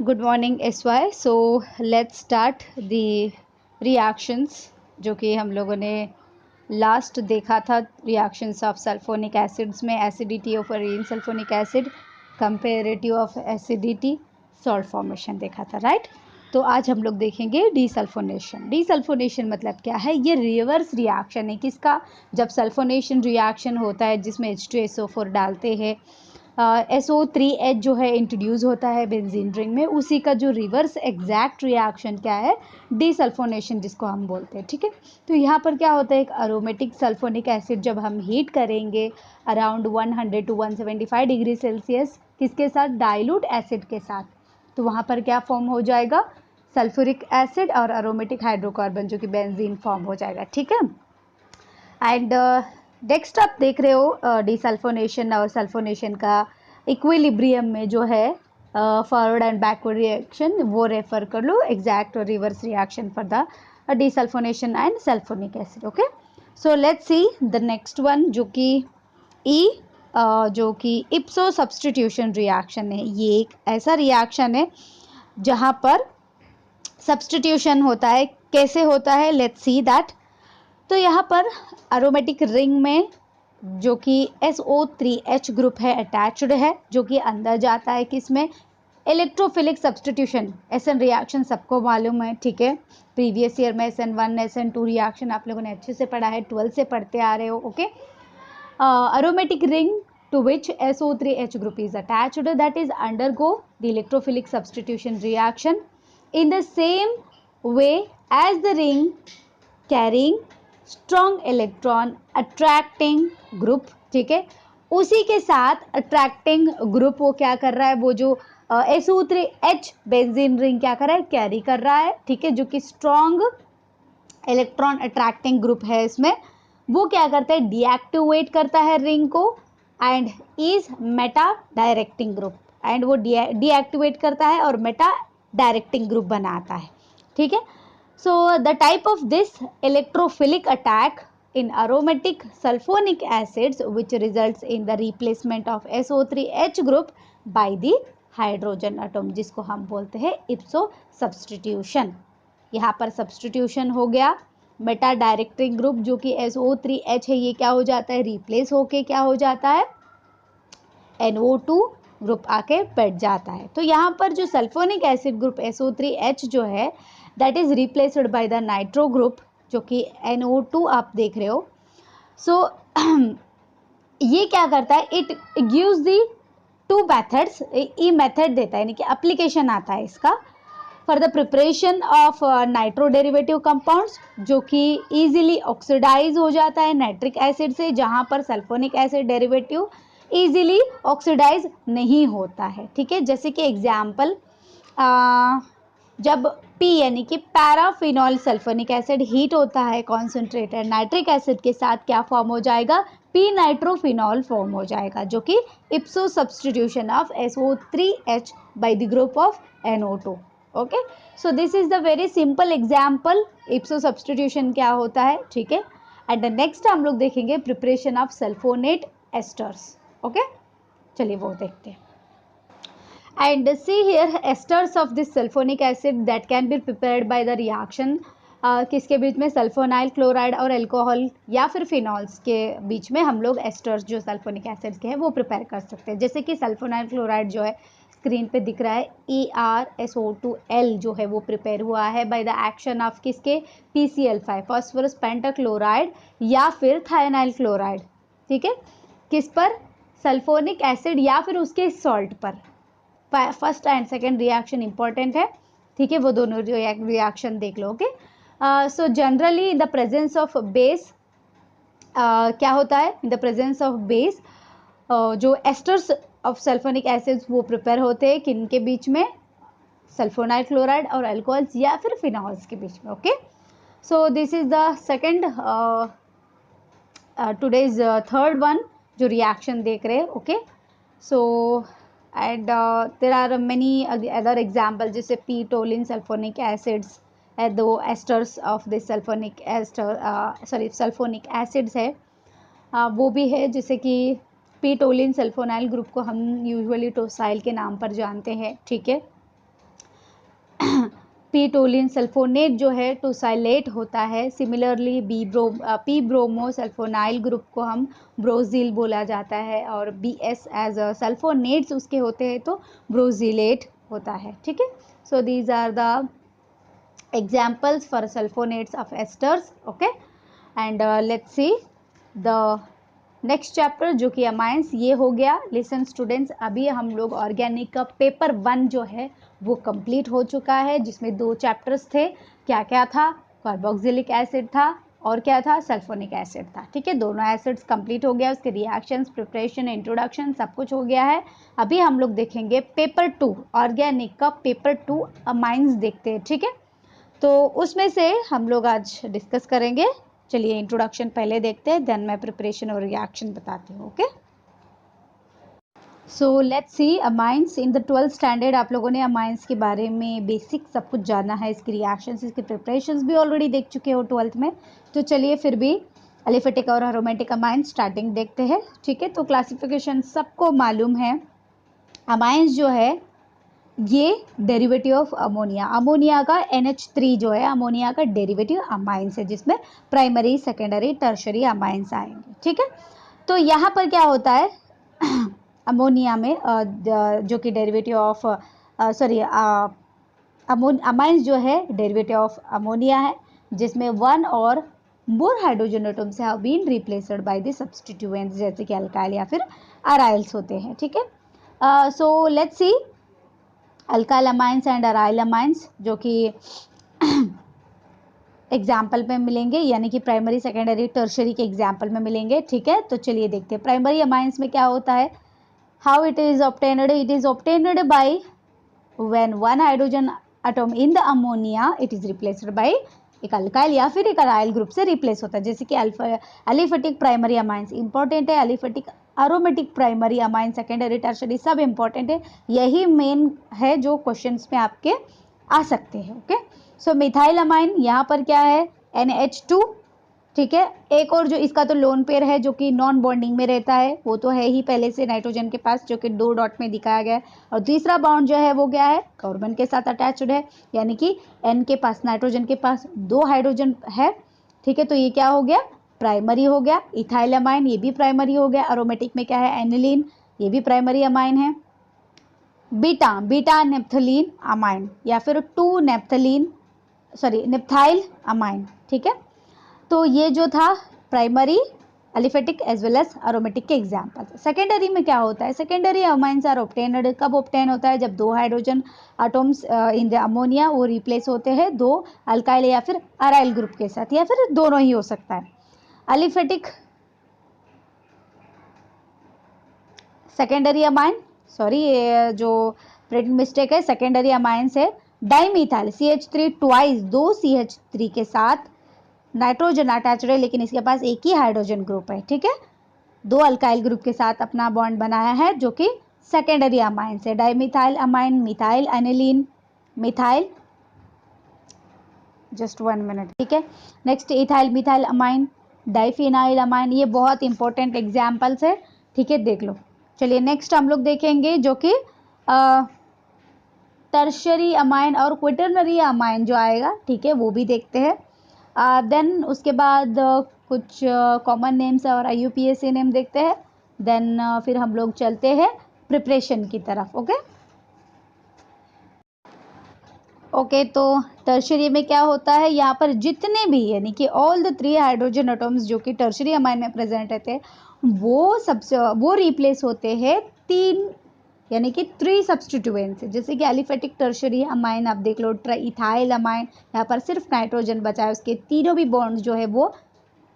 Good morning SY। So let's start the reactions जो कि हम लोगों ने लास्ट देखा था। रिएक्शंस ऑफ सल्फोनिक एसिड्स में acidity of arene sulphonic acid, comparative of acidity, salt formation देखा था, राइट। तो आज हम लोग देखेंगे डीसल्फोनेशन। डीसल्फोनेशन मतलब क्या है? ये रिवर्स रिएक्शन है किसका? जब सल्फोनेशन रिएक्शन होता है जिसमें H2SO4 डालते हैं, SO3H जो है इंट्रोड्यूस होता है बेंजीन रिंग में, उसी का जो रिवर्स एग्जैक्ट रिएक्शन क्या है? डीसल्फोनेशन जिसको हम बोलते हैं, ठीक है। तो यहाँ पर क्या होता है, एक अरोमेटिक सल्फोनिक एसिड जब हम हीट करेंगे अराउंड 100 to 175 डिग्री सेल्सियस, किसके साथ? डाइल्यूट एसिड के साथ, तो वहाँ पर क्या फॉर्म हो जाएगा? सल्फ्यूरिक एसिड और अरोमेटिक हाइड्रोकार्बन जो कि बेंजीन फॉर्म हो जाएगा, ठीक है। एंड नेक्स्ट आप देख रहे हो डीसल्फोनेशन और सल्फोनेशन का इक्विलिब्रियम में जो है फॉरवर्ड एंड बैकवर्ड रिएक्शन, वो रेफर कर लो, एग्जैक्ट और reverse reaction for the desulphonation and sulphonic acid. Okay, so let's see the next one जो कि जो कि इप्सो सब्स्टिट्यूशन रिएक्शन है। ये एक ऐसा रिएक्शन है जहाँ पर सब्स्टिट्यूशन होता है। कैसे होता है? Let's see that. तो यहाँ पर अरोमेटिक रिंग में जो कि SO3H ग्रुप है अटैच्ड है, जो कि अंदर जाता है किसमें? इलेक्ट्रोफिलिक सब्स्टिट्यूशन SN रिएक्शन सबको मालूम है, ठीक है। प्रीवियस ईयर में SN1 SN2 रिएक्शन आप लोगों ने अच्छे से पढ़ा है, 12 से पढ़ते आ रहे हो, okay. Aromatic ring to which SO3H group is attached, that is undergo the electrophilic substitution reaction in the same way as the ring carrying strong electron attracting group, ठीक है। उसी के साथ अट्रैक्टिंग ग्रुप वो क्या कर रहा है? वो जो SO3H बेंजीन रिंग क्या कर रहा है? कैरी कर रहा है, ठीक है, जो कि स्ट्रॉन्ग इलेक्ट्रॉन अट्रैक्टिंग ग्रुप है इसमें। वो क्या करता है? डीएक्टिवेट करता है रिंग को and is Meta directing group, and वो डीएक्टिवेट करता है और मेटा डायरेक्टिंग ग्रुप बनाता है, ठीक है। So the type of this electrophilic attack in aromatic sulfonic acids which results in the replacement of SO3H group by the hydrogen atom, जिसको हम बोलते हैं ipso substitution। यहाँ पर सब्स्टिट्यूशन हो गया, मेटा डायरेक्टिंग ग्रुप जो कि SO3H है ये क्या हो जाता है? रिप्लेस होके क्या हो जाता है? NO2 ग्रुप आके बैठ जाता है। तो यहाँ पर जो सल्फोनिक एसिड ग्रुप SO3H जो है that is replaced by the nitro group जो कि NO2 आप देख रहे हो। सो ये क्या करता है? It gives the two methods, E method देता है, यानी कि एप्लीकेशन आता है इसका for the preparation of nitro derivative compounds जो कि इजीली ऑक्सीडाइज हो जाता है नाइट्रिक एसिड से, जहां पर sulphonic acid derivative easily oxidise नहीं होता है, ठीक है। जैसे कि एग्जाम्पल, जब P यानी कि पैराफिनॉल सल्फोनिक एसिड हीट होता है कॉन्सेंट्रेटेड नाइट्रिक एसिड के साथ, क्या फॉर्म हो जाएगा? P नाइट्रोफिनॉल फॉर्म हो जाएगा, जो कि इप्सो substitution of SO3H by the group of NO2। Okay, so this is the very simple example इप्सो substitution क्या होता है, ठीक है। एंड नेक्स्ट हम लोग देखेंगे preparation of sulphonate esters. Okay, चलिए वो देखते हैं। And see here esters of this sulfonic acid that can be prepared by the reaction, किसके बीच में? सल्फोनाइल क्लोराइड और अल्कोहल या फिर फिनॉल्स के बीच में हम लोग एस्टर्स जो सल्फोनिक एसिड के हैं वो प्रिपेयर कर सकते हैं। जैसे कि सल्फोनाइल क्लोराइड जो है स्क्रीन पे दिख रहा है, ErSO2L जो है वो प्रिपेयर हुआ है बाय द एक्शन ऑफ किसके? PCl5 फॉस्फोरस पेंटाक्लोराइड या फिर थायोनाइल क्लोराइड, ठीक है। किस पर? सल्फोनिक एसिड या फिर उसके सॉल्ट पर। First and second reaction important है, ठीक है, वो दोनों रिएक्शन देख लो, okay. So generally in the presence of base क्या होता है? In the presence of base जो एस्टर्स ऑफ सल्फोनिक एसिड्स वो प्रिपेयर होते हैं किनके बीच में? सल्फोनाइल क्लोराइड और अल्कोहल्स या फिर फिनॉल्स के बीच में, okay. So this is the second today's third one जो रिएक्शन देख रहे हैं, okay. So and there are many other examples जैसे p-toluene sulfonic acids, the esters of this sulfonic ester sulfonic acids है, वो भी है, जैसे कि p-toluene सल्फोनाइल ग्रुप को हम यूजुअली टोसाइल के नाम पर जानते हैं, ठीक है। पी टोलिन सल्फोनेट जो है टोसाइलेट होता है। Similarly P bromo sulfonyl group को हम ब्रोजिल बोला जाता है, और बी एस एज सल्फोनेट्स उसके होते हैं तो ब्रोजिलेट होता है। ठीक है, so these are the examples for sulphonates of esters. Okay, and let's see the next chapter जो कि अमाइंस। ये हो गया। लिसन स्टूडेंट्स, अभी हम लोग ऑर्गेनिक का पेपर 1 जो है वो कंप्लीट हो चुका है, जिसमें 2 चैप्टर्स थे। क्या क्या था? कार्बोक्सिलिक एसिड था और क्या था? सल्फोनिक एसिड था। ठीक है, दोनों एसिड्स कंप्लीट हो गया, उसके रिएक्शंस, प्रिपरेशन, इंट्रोडक्शन सब कुछ हो गया है। अभी हम लोग देखेंगे पेपर 2, ऑर्गेनिक का पेपर 2 अमाइंस देखते हैं। ठीक है, तो उसमें से हम लोग आज डिस्कस करेंगे। चलिए इंट्रोडक्शन पहले देखते हैं, देन मैं प्रिपरेशन और रिएक्शन बताती हूँ। Okay, so let's C amines. In the 12th standard आप लोगों ने अमाइंस के बारे में बेसिक सब कुछ जाना है, इसकी रिएक्शंस, इसकी प्रिपरेशंस भी ऑलरेडी देख चुके हो 12th में। तो चलिए फिर भी एलिफेटिक और एरोमेटिक अमाइंस स्टार्टिंग देखते हैं। ठीक है, तो क्लासिफिकेशन सबको मालूम है। अमाइंस जो है ये डेरिवेटिव ऑफ अमोनिया, अमोनिया का NH3 जो है अमोनिया का डेरिवेटिव अमाइंस है, जिसमें प्राइमरी, सेकेंडरी, टर्शरी अमाइंस आएंगे। ठीक है, तो यहाँ पर क्या होता है अमोनिया में जो कि डेरिवेटिव ऑफ अमाइंस जो है डेरिवेटिव ऑफ अमोनिया है, जिसमें 1 और more hydrogen atoms have been replaced by the substituents, जैसे कि अल्काइल या फिर अराइल्स होते हैं। ठीक है, सो let's C alkyl amines and aryl amines, जो कि एग्जाम्पल में मिलेंगे, यानी कि प्राइमरी, सेकेंडरी, टर्शरी के एग्जाम्पल में मिलेंगे। ठीक है, तो चलिए देखते हैं प्राइमरी अमाइंस में क्या होता है। How it is obtained? It is obtained by when 1 hydrogen atom in the ammonia it is replaced by एक अल्काइल या फिर एक अराइल ग्रुप से रिप्लेस होता है, जैसे कि एलिफेटिक प्राइमरी अमाइंस इंपॉर्टेंट है, aliphatic aromatic primary amine, secondary, tertiary सब इंपॉर्टेंट है। यही मेन है जो क्वेश्चंस में आपके आ सकते हैं। ओके, सो मिथाइल अमाइन यहाँ पर क्या है? NH2। ठीक है, एक और जो इसका तो लोन पेयर है जो कि नॉन बॉन्डिंग में रहता है, वो तो है ही पहले से नाइट्रोजन के पास, जो कि 2 डॉट में दिखाया गया है। और तीसरा बॉन्ड जो है वो क्या है? कार्बन के साथ अटैच्ड है, यानी कि N के पास, नाइट्रोजन के पास 2 हाइड्रोजन है। ठीक है, तो ये क्या हो गया? प्राइमरी हो गया। इथाइल अमाइन ये भी प्राइमरी हो गया। एरोमेटिक में क्या है? एनिलीन, ये भी प्राइमरी अमाइन है। बीटा नेप्थलीन अमाइन या फिर 2 नेप्थाइल अमाइन। ठीक है, तो ये जो था primary, aliphatic as well as aromatic के एग्जाम्पल। सेकेंडरी में क्या होता है? सेकेंडरी अमाइंस आर ऑब्टेन्ड, कब ऑब्टेन होता है? जब 2 hydrogen atoms in the ammonia वो रिप्लेस होते हैं 2 अल्काइल या फिर अराइल ग्रुप के साथ, या फिर दोनों ही हो सकता है। एलिफेटिक सेकेंडरी अमाइन, सॉरी ये जो प्रिंट मिस्टेक है, सेकेंडरी अमाइंस है डाइमीथाइल CH3 ट्वाइस, 2 CH3 के साथ नाइट्रोजन अटैच्ड है, लेकिन इसके पास एक ही हाइड्रोजन ग्रुप है। ठीक है, 2 अल्काइल ग्रुप के साथ अपना बॉन्ड बनाया है, जो कि सेकेंडरी अमाइंस है। Dimethyl amine, methyl aniline, methyl, just 1 minute. ठीक है, next ethyl methyl amine, diphenyl amine, ये बहुत इंपॉर्टेंट एग्जाम्पल्स है। ठीक है, देख लो। चलिए नेक्स्ट हम लोग देखेंगे जो कि टर्शरी अमाइन और क्विटरनरी अमाइन जो आएगा। ठीक है, वो भी देखते हैं। देन उसके बाद कुछ कॉमन नेम्स और IUPAC नेम देखते हैं। देन फिर हम लोग चलते हैं प्रिपरेशन की तरफ। ओके, तो टर्शरी में क्या होता है? यहाँ पर जितने भी, यानी कि ऑल द 3 हाइड्रोजन एटम्स जो कि टर्शरी अमाइन में प्रेजेंट रहते हैं, वो रिप्लेस होते हैं 3, यानी कि 3 सब्स्टिट्यूएंट्स। जैसे कि एलिफेटिक टर्शरी अमाइन आप देख लो, इथाइल अमाइन, यहाँ पर सिर्फ नाइट्रोजन बचा है, उसके तीनों भी बॉन्ड जो है वो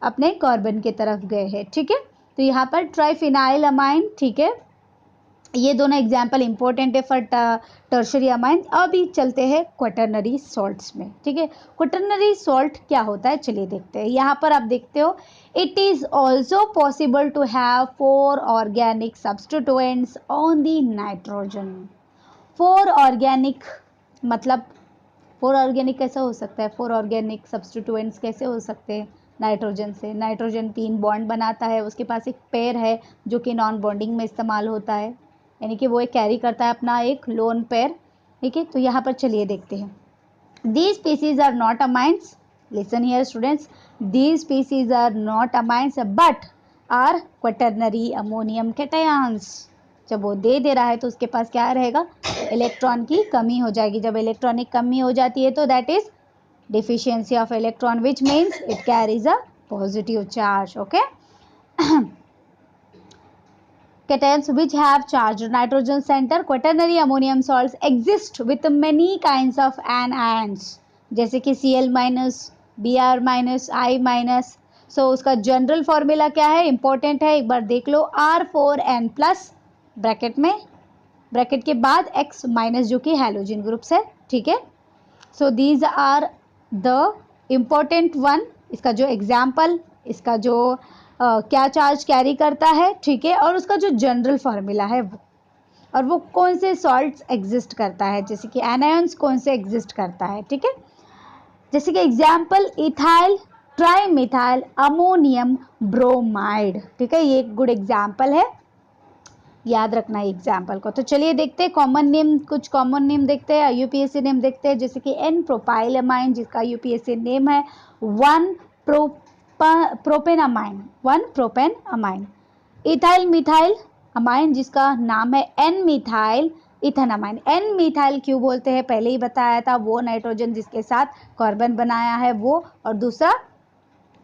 अपने कार्बन की तरफ गए हैं। ठीक है, तो यहाँ पर ट्राइफिनाइल अमाइन। ठीक है, ये दोनों एग्जाम्पल इंपॉर्टेंट है फॉर टर्शरी अमाइन। अभी चलते हैं क्वाटरनरी सॉल्ट्स में। ठीक है, क्वाटरनरी सॉल्ट क्या होता है? चलिए देखते हैं। यहाँ पर आप देखते हो, it is also possible to have 4 organic substituents on the nitrogen. 4 organic मतलब 4 ऑर्गेनिक कैसे हो सकता है? 4 ऑर्गेनिक सब्स्टिट्यूएंट्स कैसे हो सकते हैं? नाइट्रोजन से। नाइट्रोजन 3 बॉन्ड बनाता है, उसके पास एक पेयर है जो कि नॉन बॉन्डिंग में इस्तेमाल होता है, यानी कि वो एक कैरी करता है अपना एक लोन पेयर। ठीक है, तो यहाँ पर चलिए देखते हैं। These species are not amines. Listen here students, these species are not amines but are quaternary ammonium cations. जब वो दे रहा है तो उसके पास क्या रहेगा, इलेक्ट्रॉन की कमी हो जाएगी. जब इलेक्ट्रॉन की कमी हो जाती है तो that is deficiency of electron, which means it carries a positive charge. Okay. Cations which have charged nitrogen center, quaternary ammonium salts exist with many kinds of anions, जैसे कि Cl minus, Br minus, I minus. So उसका general formula क्या है, important है, एक बार देख लो. R4N plus bracket में, bracket के बाद X माइनस जो कि हैलोजन ग्रुप्स है. ठीक है. So these are the important one. इसका जो एग्जाम्पल, इसका जो क्या चार्ज कैरी करता है. ठीक है. और उसका जो जनरल फार्मूला है वो, और वो कौन से सॉल्ट्स एग्जिस्ट करता है, जैसे कि एनायंस कौन से एग्जिस्ट करता है. ठीक है. जैसे कि example ethyl trimethyl ammonium bromide. ठीक है. ये एक गुड एग्जाम्पल है, याद रखना है एग्जाम्पल को. तो चलिए देखते हैं कॉमन नेम, कुछ कॉमन नेम देखते हैं, यूपीएससी नेम देखते हैं. जैसे कि एन प्रोपाइल अमाइन, जिसका यूपीएससी नेम है 1 propane amine, 1 propane amine. Ethyl methyl amine, जिसका नाम है N methyl ethane amine. N methyl क्यों बोलते हैं, पहले ही बताया था, वो नाइट्रोजन जिसके साथ कार्बन बनाया है वो, और दूसरा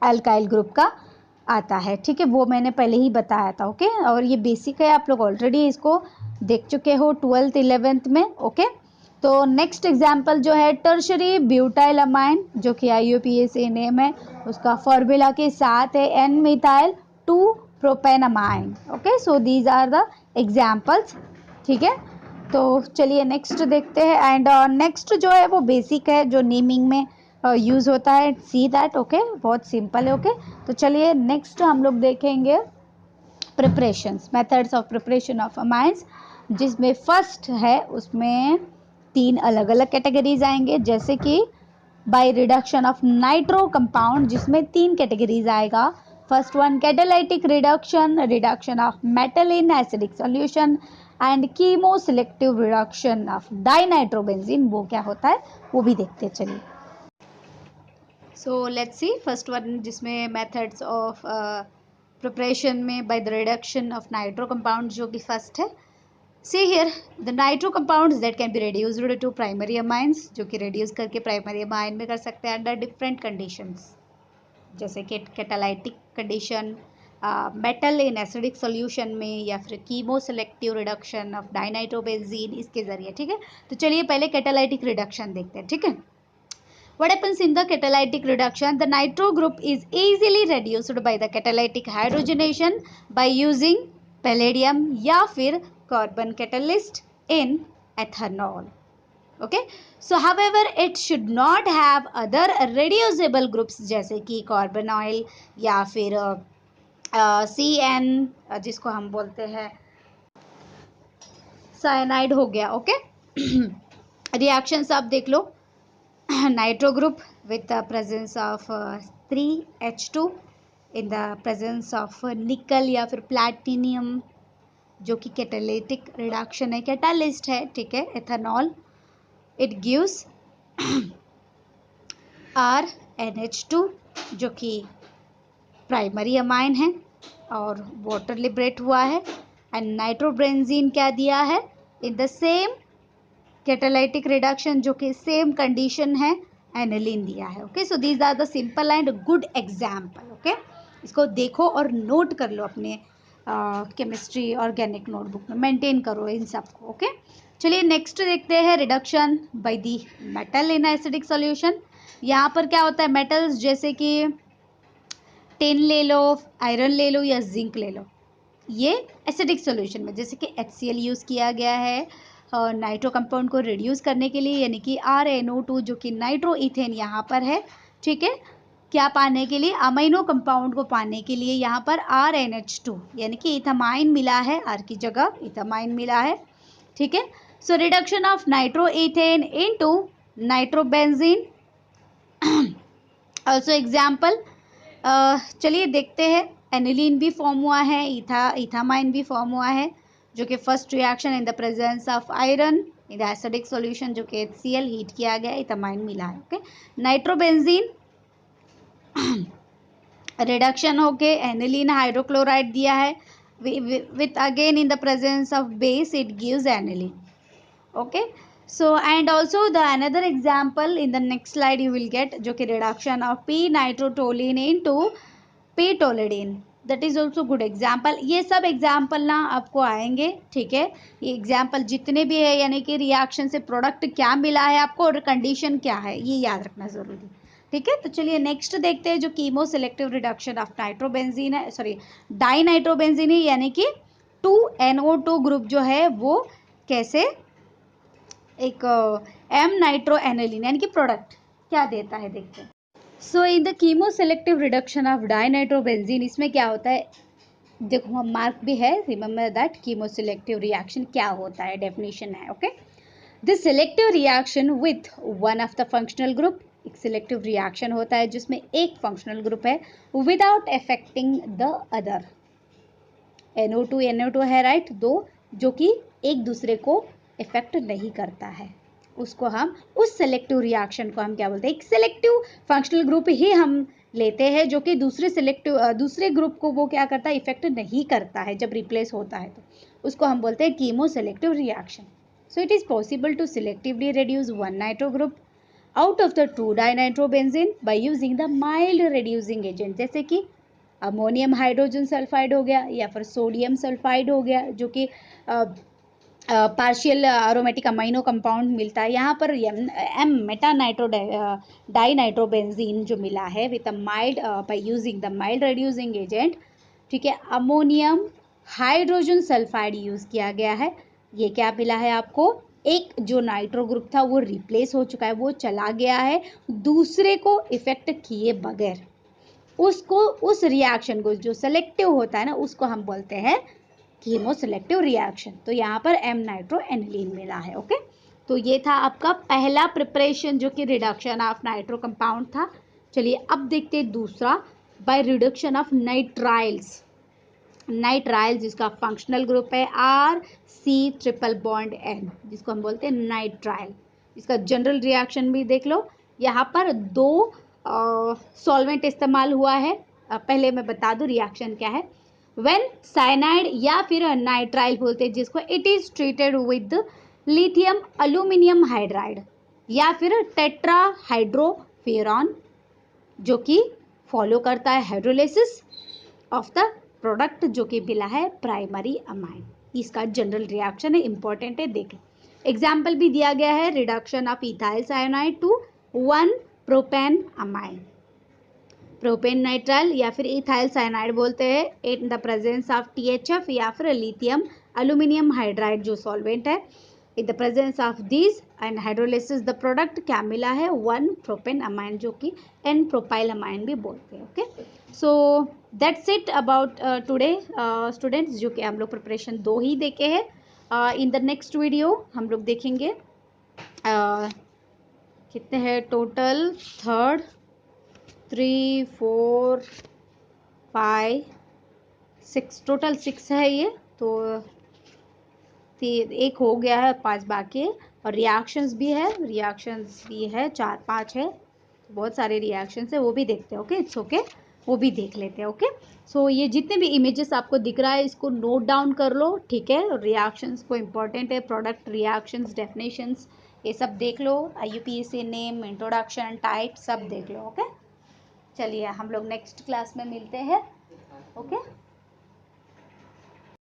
अल्काइल ग्रुप का आता है. ठीक है. वो मैंने पहले ही बताया था. ओके. और ये बेसिक है, आप लोग ऑलरेडी इसको देख चुके हो 12th 11th में. ओके. तो नेक्स्ट एग्जाम्पल जो है टर्शरी ब्यूटाइल अमाइन, जो कि IUPAC नेम है, उसका फॉर्मूला के साथ है N methyl 2 propane amine. Okay. So these are the examples. ठीक है. तो चलिए नेक्स्ट देखते हैं. एंड नेक्स्ट जो है वो बेसिक है, जो नेमिंग में यूज़ होता है. See that. ओके. बहुत सिंपल है. ओके. तो चलिए नेक्स्ट हम लोग देखेंगे preparations, methods of preparation of amines, जिसमें फर्स्ट है उसमें 3 अलग अलग कैटेगरीज आएंगे. जैसे कि by reduction of nitro compound, जिसमें 3 कैटेगरीज आएगा. First one catalytic reduction, reduction of metal in acidic solution, and chemo selective reduction of dinitrobenzene. वो क्या होता है वो भी देखते हैं. चलिए. सो लेट्स सी फर्स्ट वन, जिसमें मेथड्स ऑफ प्रिपरेशन में by the reduction of nitro compound, जो कि फर्स्ट है. See here the nitro compounds that can be reduced to primary amines, जो कि रिड्यूस करके प्राइमरी अमाइन में कर सकते हैं अंडर डिफरेंट कंडीशंस, जैसे कि catalytic condition, metal in acidic solution में, या फिर chemo selective reduction of dinitrobenzene, इसके जरिए. ठीक है. तो चलिए पहले कैटालाइटिक रिडक्शन देखते हैं. ठीक है. What happens in the catalytic reduction? The nitro group is easily reduced by the catalytic hydrogenation by using palladium या फिर carbon catalyst in ethanol. Okay. So however it should not have other reducible groups, जैसे कि carbon oil या फिर CN, जिसको हम बोलते हैं साइनाइड हो गया. ओके. रिएक्शंस आप देख लो. nitro group with the presence of 3H2 in the presence of nickel या फिर platinum, जो कि कैटालिटिक रिडक्शन है, कैटालिस्ट है. ठीक है. एथेनॉल, इट गिव्स RNH2, जो कि प्राइमरी अमाइन है और वाटर लिबरेट हुआ है. एंड नाइट्रोबेंजीन क्या दिया है in the same catalytic reduction, जो कि सेम कंडीशन है, एनिलीन दिया है. Okay. So these are the simple and good example. Okay. इसको देखो और नोट कर लो अपने केमिस्ट्री ऑर्गेनिक नोटबुक में, मेंटेन करो इन सबको. ओके. चलिए नेक्स्ट देखते हैं reduction by the metal in acidic solution. यहाँ पर क्या होता है, मेटल्स जैसे कि टिन ले लो, आयरन ले लो या जिंक ले लो, ये एसिडिक सॉल्यूशन में, जैसे कि HCl यूज़ किया गया है नाइट्रो कंपाउंड को रिड्यूस करने के लिए, यानी कि RNO2, जो कि नाइट्रो इथेन यहाँ पर है. ठीक है. क्या पाने के लिए, अमीनो कंपाउंड को पाने के लिए यहाँ पर RNH2, यानी कि इथामाइन मिला है, R की जगह इथामाइन मिला है. ठीक है. So reduction of nitro ethane into nitrobenzene. Also example, चलिए देखते हैं. एनिलीन भी फॉर्म हुआ है, इथामाइन भी फॉर्म हुआ है, जो कि first reaction in the presence of iron in the acidic solution जो कि HCl हीट किया गया इथामाइन मिला है। ओके, नाइट्रोबेंजीन रिडक्शन होके एनिलीन हाइड्रोक्लोराइड दिया है with again in the presence of base it gives aniline. Okay, so and also the another example in the next slide you will get जो कि reduction of p nitrotoluene into p toluidine, that is also good example. ये सब example ना आपको आएंगे, ठीक है, ये example जितने भी है यानी कि reaction से product क्या मिला है आपको और condition क्या है ये याद रखना जरूरी, ठीक है। तो चलिए नेक्स्ट देखते हैं जो chemo selective reduction of nitrobenzene है, सॉरी डाई नाइट्रोबेंजीन है, यानी कि 2NO2 ग्रुप जो है वो कैसे एक एम नाइट्रो एनिलीन यानी कि प्रोडक्ट क्या देता है देखते हैं। So in the chemoselective reduction of dinitrobenzene इसमें क्या होता है, देखो हम मार्क भी है, remember that chemo selective reaction क्या होता है, डेफिनेशन है। Okay, this selective reaction with one of the functional group, एक सिलेक्टिव रिएक्शन होता है जिसमें एक फंक्शनल ग्रुप है without affecting the other. NO2 है राइट, दो जो कि एक दूसरे को इफेक्ट नहीं करता है, उसको हम उस सेलेक्टिव रिएक्शन को हम क्या बोलते हैं, एक सेलेक्टिव फंक्शनल ग्रुप ही हम लेते हैं जो कि दूसरे ग्रुप को वो क्या करता है, इफेक्ट नहीं करता है, जब रिप्लेस होता है तो उसको हम बोलते हैं chemo selective reaction. So it is possible to selectively reduce one nitro group out of the 2-dinitrobenzene by using the mild reducing agent, जैसे कि अमोनियम हाइड्रोजन सल्फाइड हो गया या फिर सोडियम सल्फाइड हो गया जो कि पार्शियल अरोमेटिक अमाइनो कंपाउंड मिलता है। यहाँ पर एम मेटा नाइट्रो डाइनाइट्रोबेंजीन जो मिला है with a mild by using the mild reducing agent, ठीक है, अमोनियम हाइड्रोजन सल्फाइड यूज किया गया है। ये क्या मिला है आपको, एक जो नाइट्रो ग्रुप था वो रिप्लेस हो चुका है, वो चला गया है दूसरे को इफेक्ट किए बगैर, उसको उस रिएक्शन को जो सेलेक्टिव होता है ना उसको हम बोलते हैं कीमो सेलेक्टिव रिएक्शन। तो यहाँ पर एम नाइट्रो एनिलीन मिला है। ओके, तो ये था आपका पहला प्रिपरेशन जो कि रिडक्शन ऑफ नाइट्रो कंपाउंड था। चलिए अब देखते हैं दूसरा, by reduction of nitriles. Nitrile जिसका फंक्शनल ग्रुप है RC ट्रिपल बॉन्ड N, जिसको हम बोलते हैं नाइट्राइल। इसका जनरल रिएक्शन भी देख लो, यहाँ पर दो सॉल्वेंट इस्तेमाल हुआ है। पहले मैं बता दूं रिएक्शन क्या है। व्हेन साइनाइड या फिर नाइट्राइल बोलते हैं जिसको, it is treated with lithium aluminium hydride या फिर टेट्रा हाइड्रोफेरॉन जो कि फॉलो करता है हाइड्रोलिसिस ऑफ द प्रोडक्ट जो कि मिला है प्राइमरी अमाइन। इसका जनरल रिएक्शन है, इंपॉर्टेंट है, देख लो। एग्जाम्पल भी दिया गया है, reduction of ethyl cyanide to 1 propane amine, propane nitrile या फिर इथाइल साइनाइड बोलते हैं in the presence of THF या फिर लिथियम अल्यूमिनियम हाइड्राइड जो सॉल्वेंट है। In the presence of this and hydrolysis the product क्या मिला है, 1 प्रोपेन अमाइन जो कि N प्रोपाइल अमाइन भी बोलते हैं। Okay, so that's it about today students, जो कि हम लोग प्रिपरेशन 2 ही देखे हैं। इन द नेक्स्ट वीडियो हम लोग देखेंगे कितने हैं टोटल, 3, 4, 5, 6, टोटल 6 है ये, तो एक हो गया है, 5 बाकी है, और रिएक्शंस भी है, 4-5 है, बहुत सारे रिएक्शंस है, वो भी देखते हैं। ओके, इट्स ओके, वो भी देख लेते हैं। ओके, सो ये जितने भी इमेजेस आपको दिख रहा है इसको नोट डाउन कर लो, ठीक है। रिएक्शंस को इम्पोर्टेंट है, प्रोडक्ट रिएक्शंस डेफिनेशंस ये सब देख लो, IUPAC नेम, इंट्रोडक्शन, टाइप सब देख लो। ओके, चलिए हम लोग नेक्स्ट क्लास में मिलते हैं। ओके।